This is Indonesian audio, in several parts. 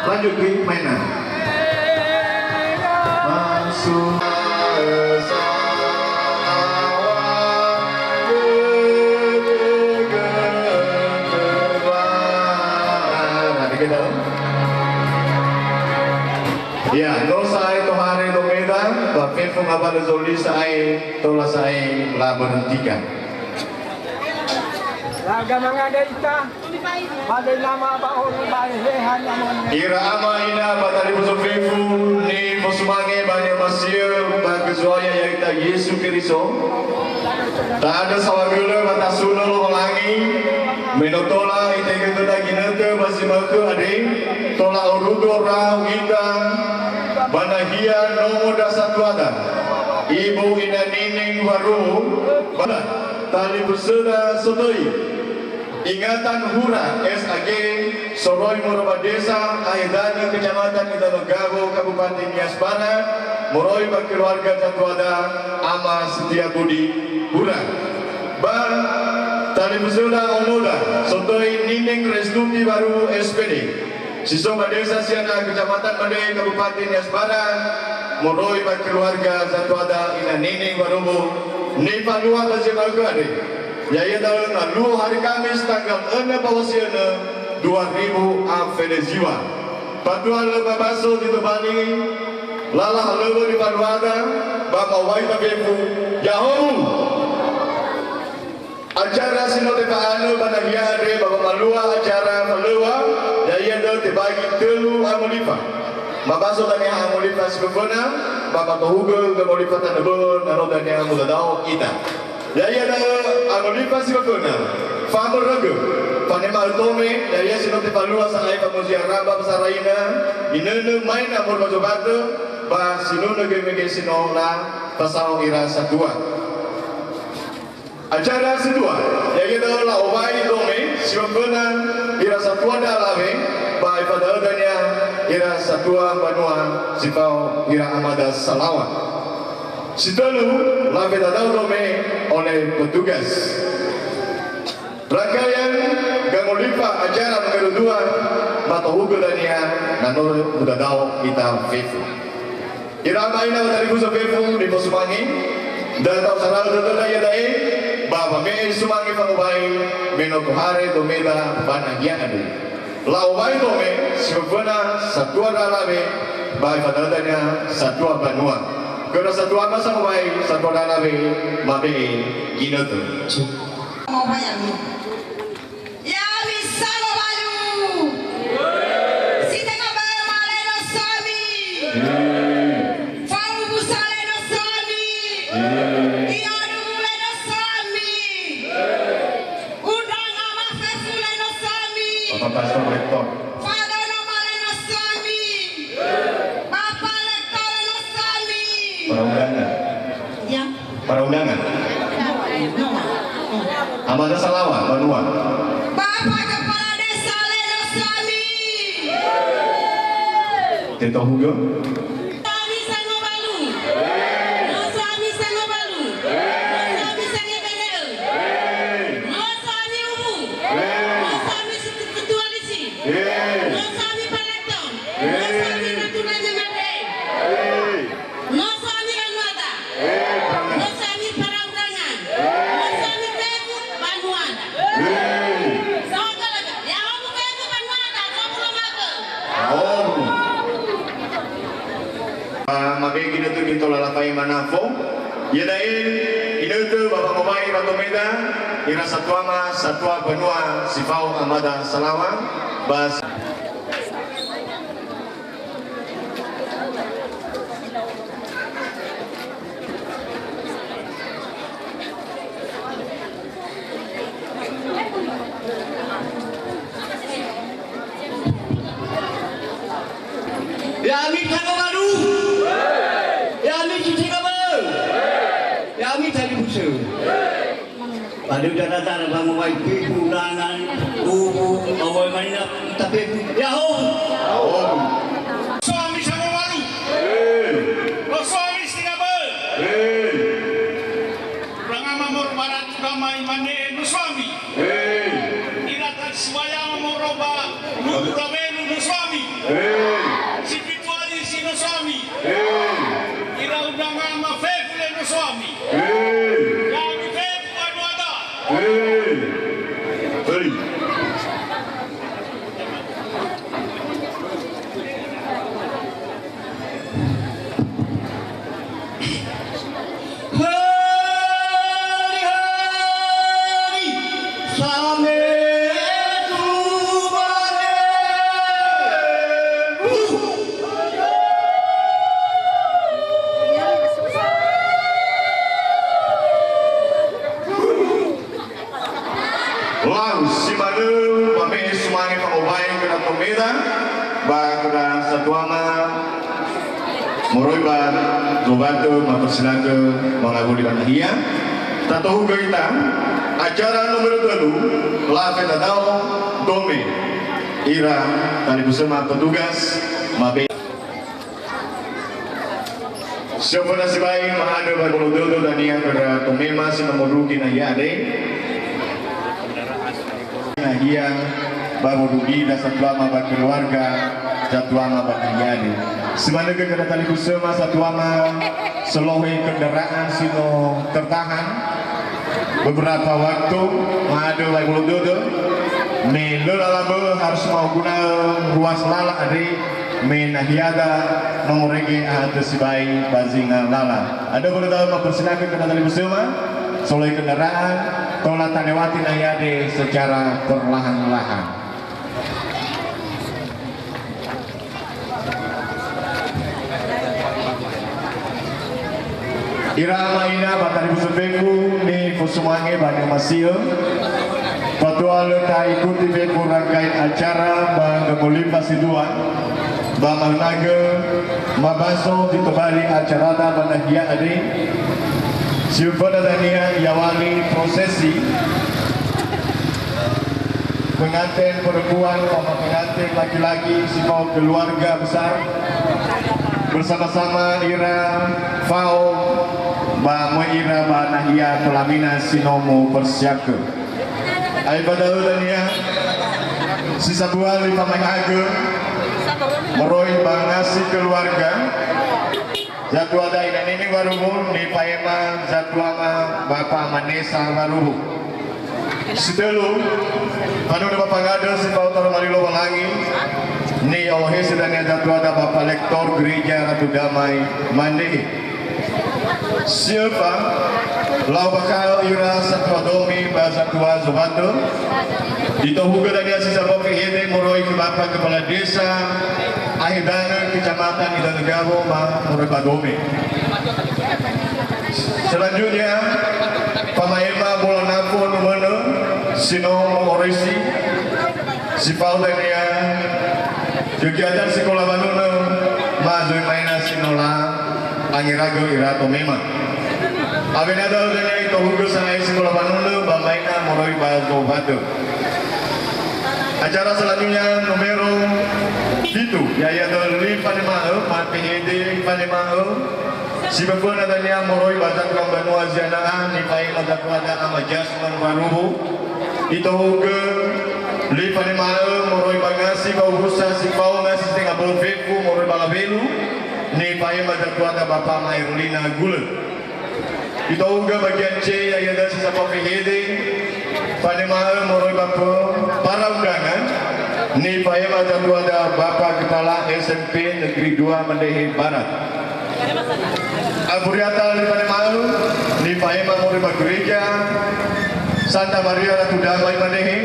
Lanjut di mainan. Masuk ya, dosa itu hari domeda, bahkan pengabal zoli saya, tola saya lah berhentikan. Laga mangada ita, pada nama apa orang bahehan namun. Ira ama ina batali musufifu ni musumange banyak masih bagezuaya yang kita Yesus Kristo. Tak ada sawagula batasuna lo langi, menotola ite gitu lagi nete masih maku ade, tola urudo rau kita, banahia nomo dasatu ada. Ibu ina nining waru, bana tali berseda sotoi. Ingatan Hura SAG Soroi Moroba Desa Aidani Kecamatan Ida Megabo Kabupaten Nias Barat Moroi keluarga Jatuada Ama Setia Budi Hura Bar Tali Besuda Onoda Sotoi Nining Restuti Baru SPD Sisoma Desa Siana Kecamatan Made Kabupaten Nias Barat Moroi keluarga Jatuada Ina Nining Barubu Nipa Lua Bazimagu Ade Yaitu lalu hari Kamis tanggal 6 Pawasiana 2000 Venezuela. Patuan leba baso di Tebani, lalah leba di Paduada, Bapak Waita Befu, Yahoo. Acara sinote paano banagya ade Bapak Malua acara Malua, yaitu dibagi telu amulifa. Mabaso tani amulifa sebegona, Bapak Tohugo amulifa tanebon, naro tani amudadao kita. Yaya na amulipa si bakuna, famor ragu, panemal tome, yaya sinote palua sa ay pamusia raba pasarayna, inene main amor bajobato, ba sinuna gemege sinola pasao ira satua. Acara sedua, yaya na la obai tome, si bakuna ira satua dalave, ba ipadadanya ira satua banua sipao ira amada salawat. Sitalu labe dadau dome oleh petugas. Rangkaian gamulipa acara nomor 2 matohugo dania nanor budadao kita fefu. Irama ina dari buso fefu di posumangi dan tau saral dada ya dai baba me sumangi pangubai menoko hare domeda banagia adu. Laubai dome sebana satua dalabe bai padadanya satua banua. Kalau satu apa sama baik, satu dana be, mabe gino tu. Mau bayar ni? Ya bisa lo baju. Si tengah bayar maleno suami. Fau busaleno suami. Iya duleno suami. Undang nama fesuleno suami. Apa pastor rektor? Para-undangan. Ya. Para-undangan. Amada Salawa, Banua. Bapak Kepala Desa Leno Suami. Tito Hugo. Suami Sangobalu. No Suami Sangobalu. No Suami Sangebedel. No Suami Umu. No Suami Ketua Lisi. No Suami Paleton. No Suami Natulanya Made. No Suami Anuada. No Suami Para-undangan. No Suami Beku Banuada. Sokalaga. Ya kamu Beku Banuada. Kamu lamaga. Oh. Mabegi na tu kita lalapay manafo. Yadain inutu Bapak Mamai Batomeda ira satwa Banua Sifau Amada Salawa bas. Ya Amin Kano Baru. Ya Amin Cuci Kabar. musuh. Pada datang bang wai pipu danan ubu awal mainap tapi yahoo. Suami sama malu. Lo suami stingabel. Rangama mor barat gamai mane no suami. Inatan siwaya mor roba nurabelu no suami. Si pituali si no suami. Ira udanga ma fefle no suami. Yami fefu anu ada. Hari-hari sampai Lalu si madu mami semangat pamobai kena pemira ba kena satuama moroiban zobato mapersilake mengaku di Banahia tatahu kita acara nomor 2 la fetadao dome ira tadi bersama petugas mabe siapa nasi baik mahada baru dodo dan yang kena pemema si memuruki na yade yang baru rugi dan satuama berkeluarga satuama berkeliani semana kegiatan bersama satuama seluruh kendaraan sino tertahan beberapa waktu ada baik dodo me lelalabe harus mau guna ruas lala ade me nahiada nomorege atas sibai bazinga lala ada boleh tahu mempersilakan kendaraan bersama seluruh kendaraan tolak tanewati nayade secara perlahan-lahan. Irama ina batari busubeku ni fusumange banyak masih. Patua letak ikuti beku rangkaian acara bang Pasiduan, bang Naga, mabaso di kembali acara da banahia ade. Siapa dania yawali prosesi pengantin perempuan sama pengantin laki-laki semua keluarga besar bersama-sama ira fao ba ira ba nahia pelamina sinomo persiapke ai badalu dania sisa buah lima mengaga meroi bangasi keluarga Zatu ada ini barubu ni paema zatu ama bapa manesa barubu. Sedelu anu da bapa ngada si pautar malilo walangi ni Allah sedangnya zatu ada bapa lektor gereja Ratu Damai Mande. Siapa lau bakal ira satwa domi bahasa tua zobato ditohuga dan sisa bapa hede moroi ke bapa kepala desa Akhirnya kecamatan Idanegaro Moroi Badome. Selanjutnya pamaema bola napo numene sino orisi si paudania kegiatan sekolah banuna mazoi maina sinola angirago irato mema. Abenado dania itu hugus sangai sekolah banuna bamaina Moroi Badome. Acara selanjutnya numero itu yaya dari Panemao Matihede Panemao si beban adanya Moroi Batak Kambanua Zianaan Nipai Batak Wada Amajas Manwarubu itu ke li Panemao Moroi Bagasi Baugusa si Pau Nasi Tengah Belveku Moroi Balabelu Nipai Batak Wada Bapak Mairulina Gula itu ke bagian C yaya dari sisa Pahede Panemao Moroi Bapak para undangan ni payah Jatu ada Bapak Kepala SMP Negeri 2 Mendehe Barat. Aburiata di Panemau ni payah Moroi Gereja Santa Maria Ratu Damai Mendehe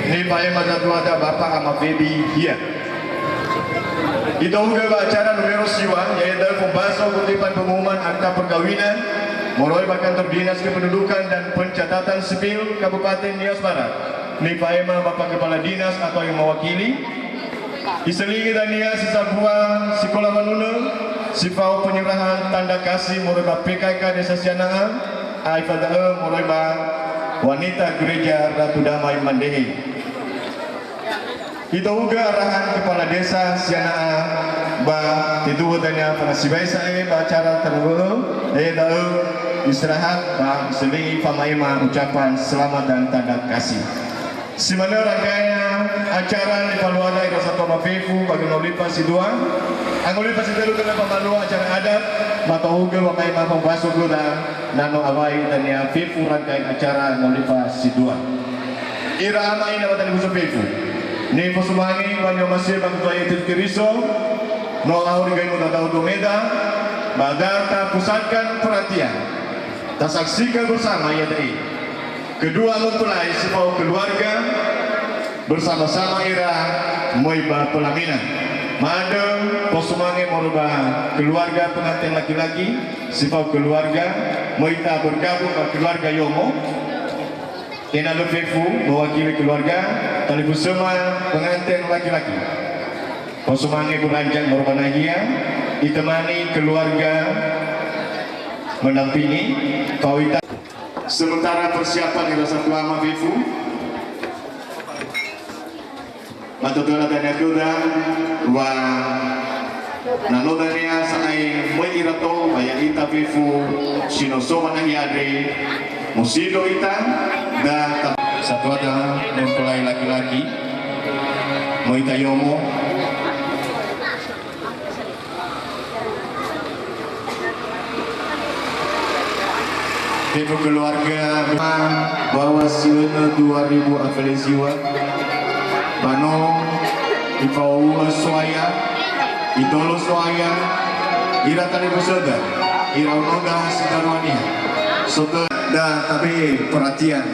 ni payah Jatu ada Bapak Ama Baby Hia. Itu juga acara numero siwa yaitu pembahasan kutipan pengumuman akta perkawinan Moroi Kantor Dinas Kependudukan dan Pencatatan Sipil Kabupaten Nias Barat. Ni paema Bapak Kepala Dinas atau yang mewakili diselingi dania sisa buah sekolah manuna sifau penyerahan tanda kasih Moroi PKK Desa Sianaan Aifadae Moroiba wanita gereja Ratu Damai Mandehe. Kita juga arahan kepala desa Sianaa ba tidu tanya penasibai saya ba acara terlalu istirahat ba selingi pamaima ucapan selamat dan tanda kasih. Simana rangkaian acara di Paluada ira satu mafefu bagi nolipa si dua. Angolipa si telu kena pamalu acara adat matau uga wakai ma pembasuh gula nano awai dan ya fefu rangkaian acara nolipa si dua. Ira amai na batali buso fefu. Ni posumangi banyo masih bang tua itu kiriso no ahur gai muda tahu domeda badar ta pusatkan perhatian. Ta saksikan bersama ya dai. Kedua mempelai sebau keluarga bersama-sama ira moiba pelaminan. Madem posumangi merubah keluarga pengantin laki-laki sebau keluarga moita bergabung ke keluarga Yomo. Kena lefefu mewakili keluarga tali bersama pengantin laki-laki. Posumangi beranjak merubah nagia ditemani keluarga mendampingi kawita. Sementara persiapan di satu ama vivu matotola tanya kuda wa nanodania sanai moi irato baya ita vivu sinoso manahi ade musido ita dan satu ada mempelai laki-laki moi tayomo Ibu keluarga bawa siuna 2000 afilisiwa Bano Ipau Suaya Idolo Suaya Ira tadi bersada Ira unoga sedaruania Soto da tapi perhatian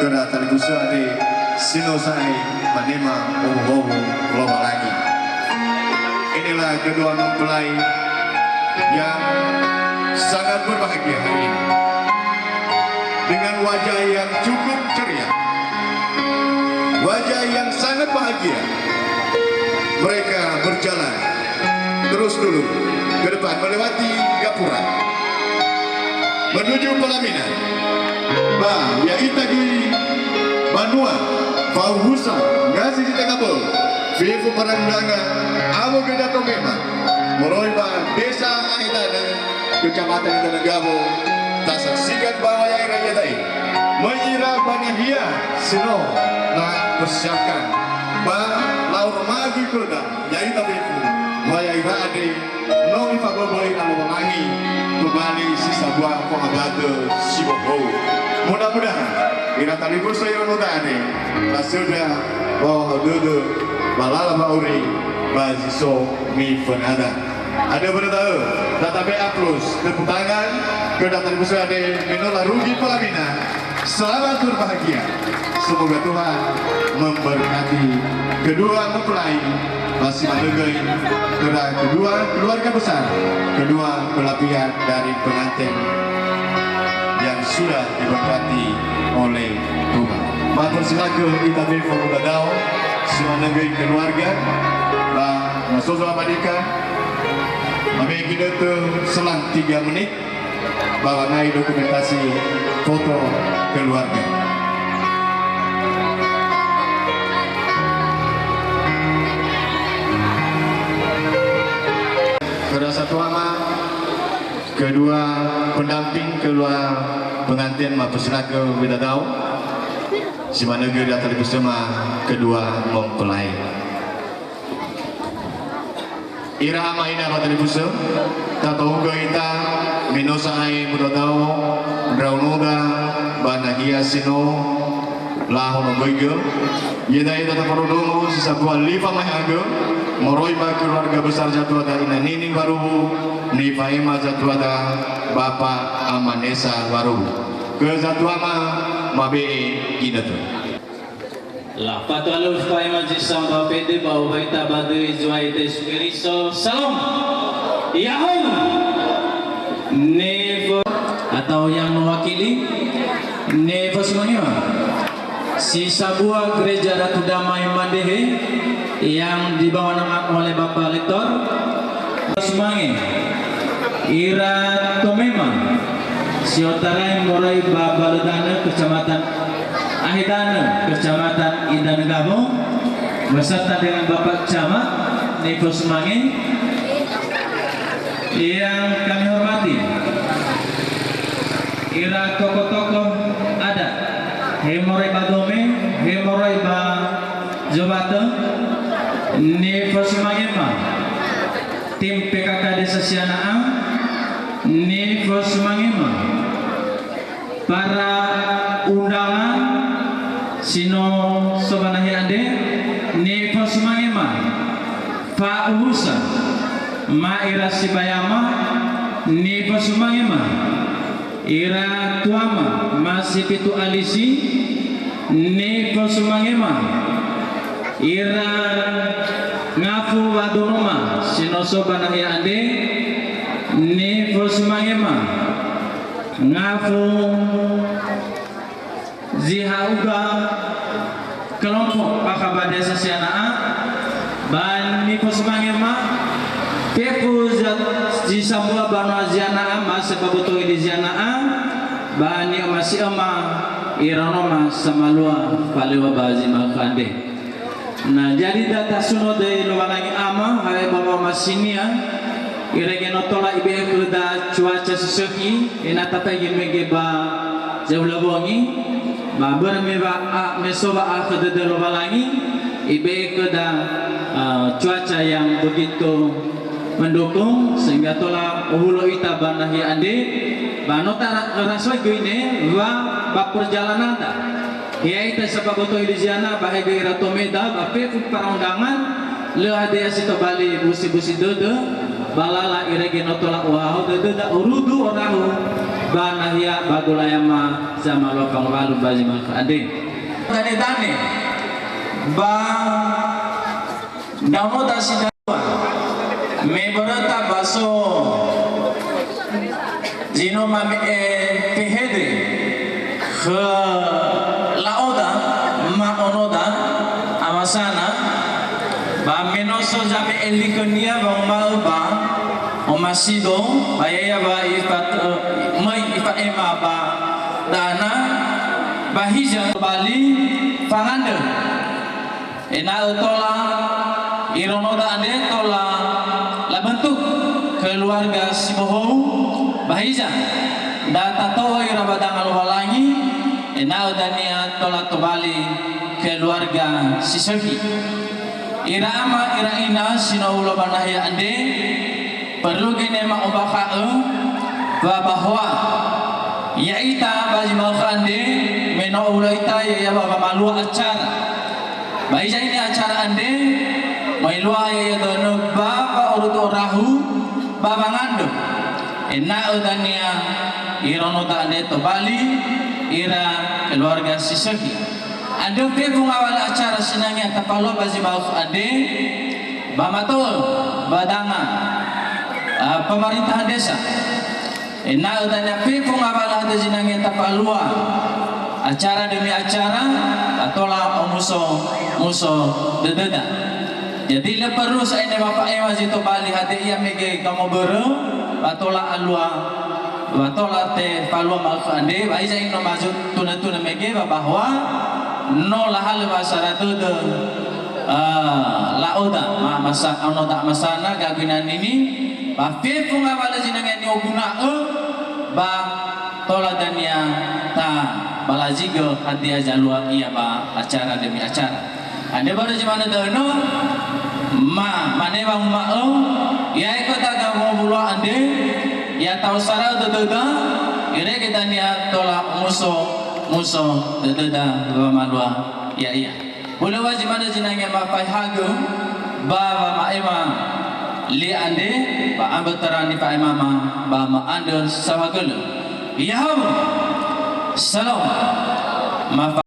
Kena tadi bersada Sinosai Manema Obo-obo Global lagi. Inilah kedua mempelai Yang sangat berbahagia hari ini dengan wajah yang cukup ceria, wajah yang sangat bahagia. Mereka berjalan terus dulu ke depan melewati gapura menuju pelaminan. Ya itagi Banua Fauhusa ngasih kita kabel Vivu Parangdangan Amo Gedato Mema Moroiba Desa Aitana Kecamatan Itanagamo tak saksikan bahwa yang rakyat tadi mengira banahia sino na persiapkan ba laur magi kuda yai tapi waya ira ade no ifagoboi alo mangi kembali sisa buah pengabade sibobo. Mudah-mudahan ira tali bursa iro ade sudah bahwa dede balala bauri baziso mi fenada. Ada beritahu, tetapi plus tepuk tangan kedatangan besar dari Minola Rugi Pelaminan. Selamat berbahagia. Semoga Tuhan memberkati kedua mempelai masih mendegai kedua keluarga besar, kedua belah pihak dari pengantin yang sudah diberkati oleh Tuhan. Matur silakan kita beri dadau semangat keluarga, Nasozo Amadika. Kami kita selang 3 menit bawa dokumentasi foto keluarga. Kedua satu ama, kedua pendamping, kedua pengantin mapeselaka bidadau, si mana kita datang bersama kedua mempelai. Ira maina batali buso tato uga ita minosa ai mudadao draunoda banahia sino lahono goigo yeda ita taparodomo sisa gua lipa mahago moroiba keluarga besar Jatuada ina nini barubu ni faima Jatuada Bapak Amanesa barubu ke Jatuama mabe ginatu. La patualul fai majisam bapede bau baita badu izwai te sukiriso salam yahum nevo atau yang mewakili nevo semuanya si sebuah gereja Ratu Damai Mandehe yang dibawa nama oleh Bapak Rektor Semange Ira Tomema Siotarai Morai Babaladana Kecamatan Ahidana Kecamatan Indah Gabung beserta dengan Bapak Camat Niko Semangin yang kami hormati, ira tokoh-tokoh adat Hemorai Badome, Hemorai Ba Jobata Niko Semangin tim PKK Desa Sianaan Niko Semangin, para undangan sino sobanahi ade ni Fosmangema Pak Uhusa Maira Sibayama ni Fosmangema Ira Tuama Masih Pitu Alisi ni Fosmangema Ira Ngafu Wadonoma sino sobanahi ade ni Fosmangema Ngafu Zihauga kelompok Pakaba Desa Sianaan ban Niko Semangema Pepu di Sambua Banu Zianaan masih babutu di Zianaan ban yang masih Iranoma Samalua Palewa Bazima Kande. Nah jadi data suno dari Lualangi Ama hai bawa masinia iregen otola ibe kerda cuaca seseki enata pagi megeba jauh labongi mabar meba mesoba akhir dari Lualangi ibe kerda cuaca yang begitu mendukung sehingga tola uhulo ita banahi ande banota rasoi gini wa perjalanan dah ya ita sebab betul Iliziana bahaya Ratu Meda bape para undangan le ada sito Bali busi-busi dede balala irege notola wahau dede da urudu orahu banahia bagulayama sama lokang walu bazima ande tane ba damo da sidwa me berata baso jino mame pehede ke laoda ma onoda amasana ba menoso jabe elikonia ba mau ba omasido bayaya ba ifat mai ifat ema ba dana bahija Bali pangande ena tola ironoda ande tola la bentuk keluarga Sibohou bahija data toa irabadang Lualangi ena dania tola to Bali keluarga Sisepi ira ama ira ina sinaulo banahya ande perlu gene ma obaka bahwa yaita bazima khande meno ulaita ya baba malu acara bahija ini acara ande mailua ya dono baba urut orahu baba ngando ena udania irono ta ande to Bali ira keluarga Sisepi ande pebu ngawal acara senangnya tapalo bazima ande bamatol badanga pemerintahan desa ena udanya pebu ngawal ande senangnya tapalua acara demi acara atola muso dededa jadi le perlu saya ne bapak mazito Bali hade ia mege kamu bere atola alua atola te palua malfande baisa ino mazut tuna mege bahwa no lahal basara de lauda masa anoda masana gaginan ini ba pe punga bala jinangan ni oguna ba tola dania ta balajigo hadiah jalua iya ba acara demi acara ande baru jemana dono mane bang ya ikut agak mau bulu ande ya tahu sarau dededa ire kita niat tolak musuh dededa bawa malua ya iya boleh wajib mana jinanya mapai hagu bawa maema li ande ba ambetarani pa mama ba ma ande sawagel ya salam